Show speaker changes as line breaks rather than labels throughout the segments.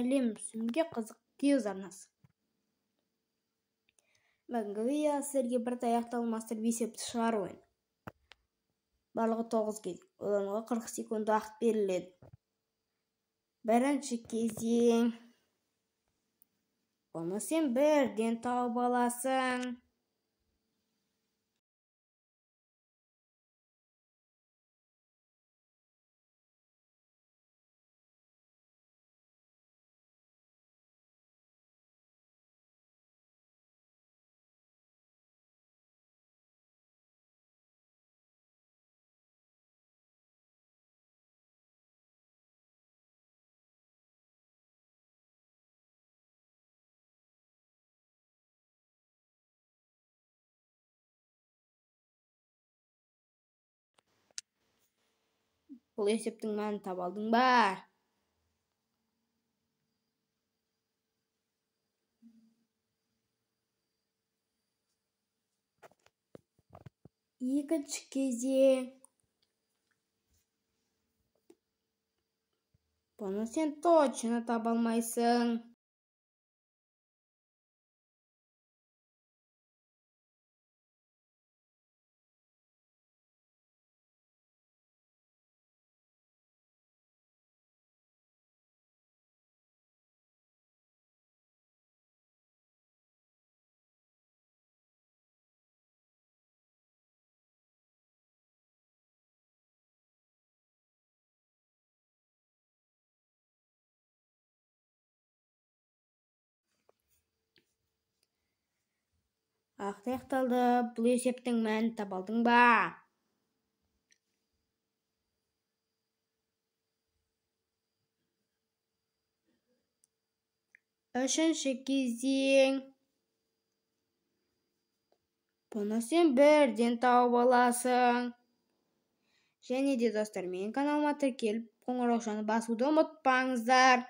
әлем сүмге қызық күйіз арнасы. Бүгінгі видео сіздерге бір таяқты алмастырып есепті шығару ойыны. Барлығы 9 кезең. Ойлануға 40 секунд уақыт беріледі. Бірінші кезең. Оны сен бірден тауып аласың. Бұл есептің мәнін таба алдың ба? Екінші кезең. Бұны сен точно таба алмайсың. Уақыт аяқталды. Бұл есептің мәнін таба алдың ба? Үшінші кезең. Бұны сен бірден тауып аласың. Және де достар, менің каналыма тіркеліп, қоңыраушаны басуды ұмытпаңыздар.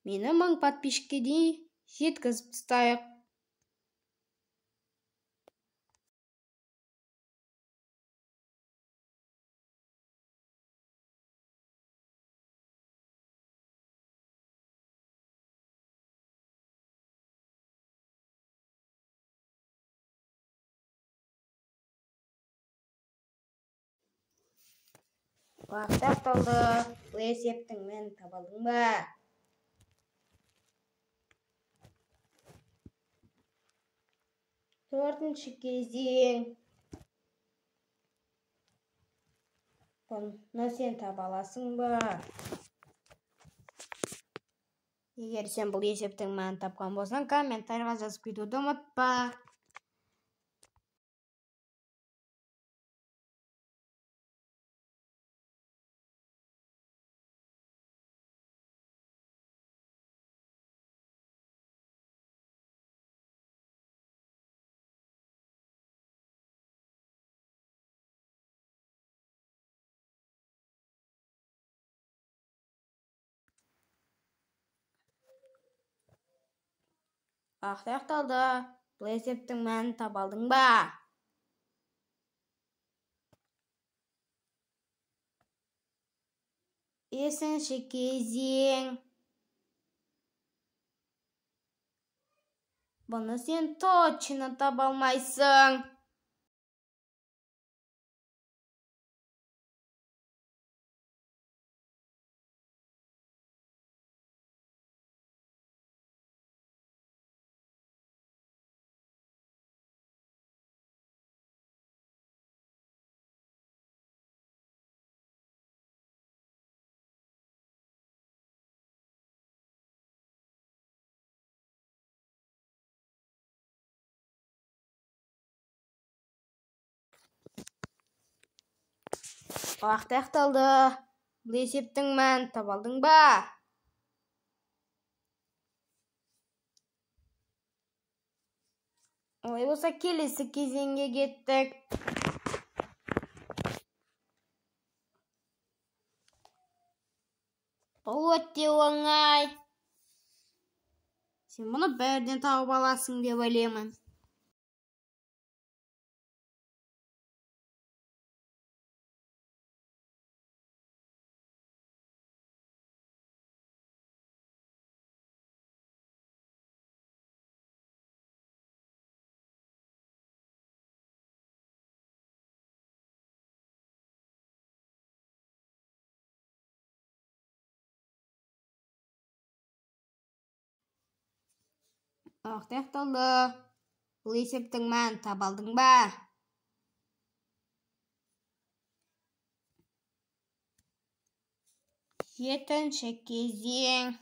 Мені 1000 подписчикке дейін жеткізіп тастайық. Уақыт аяқталды. Бұл есептің мәнін таба алдың ба? Төртінші кезең. Бұны сен таба аласың ба? Егер сен бұл есептің мәнін тапқан болсаң, комментарийға жазып кетуді ұмытпа. Уақыт аяқталды. Бұл есептің мәнін таба алдың ба? Бесінші кезең. Бұны сен точно таба алмайсың. Уақыт аяқталды. Бұл есептің мәнін таба алдың ба? Олай болса, келесі кезеңге кеттік. Бұл өте оңай. Сен мұны бірден тауып аласың деп ойлаймын. Уақыт аяқталды. Бұл есептің мәнін таба алдың ба? Жетінші кезең.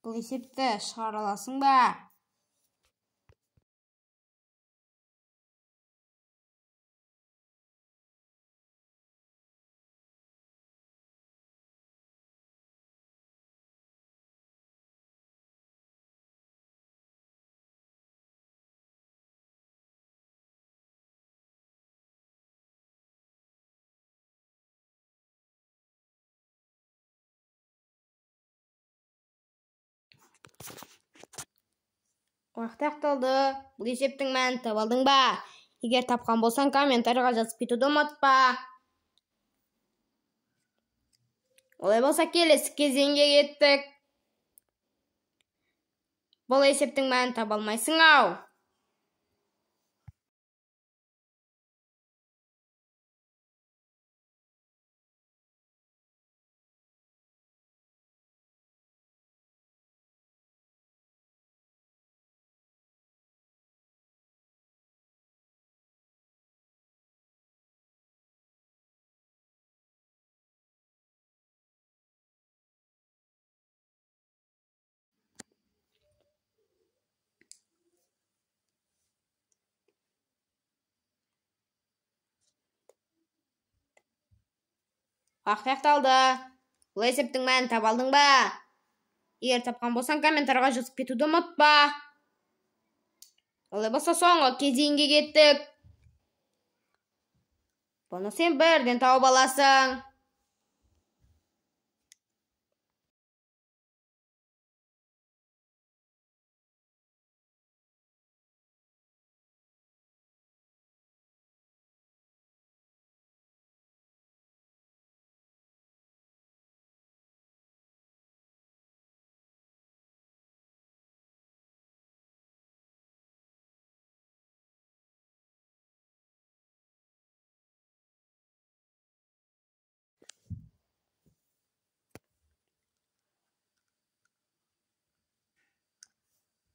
Бұл есепті шығара аласың ба? Уақыт аяқталды. Бұл есептің мәнін таба алдың ба? Егер тапқан болсаң, комментарийға жазып кетуді ұмытпа. Олай болса, келесі кезеңге кеттік. Бұл есептің мәнін таба алмайсың ау. Уақыт аяқталды. Бұл есептің мәнін таба алдың ба? Егер тапқан болсаң, комментарийға жазып кетуді ұмытпа. Олай болса, соңғы кезеңге кеттік. Бұны сен бірден тауып аласың.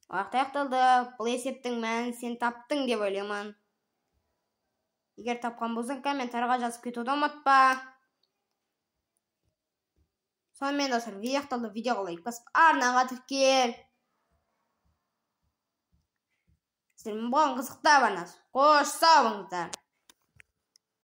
Уақыт аяқталды. Бұл есептің мәнін сен таптың деп ойлаймын. Егер тапқан болсаң, комментарийға жазып кетуді ұмытпа. Сонымен достар, видео аяқталды. Видеоға лайк басып, арнаға тіркел. Сіздермен болған қызықты хабарыңыз. Қош сау болыңыздар.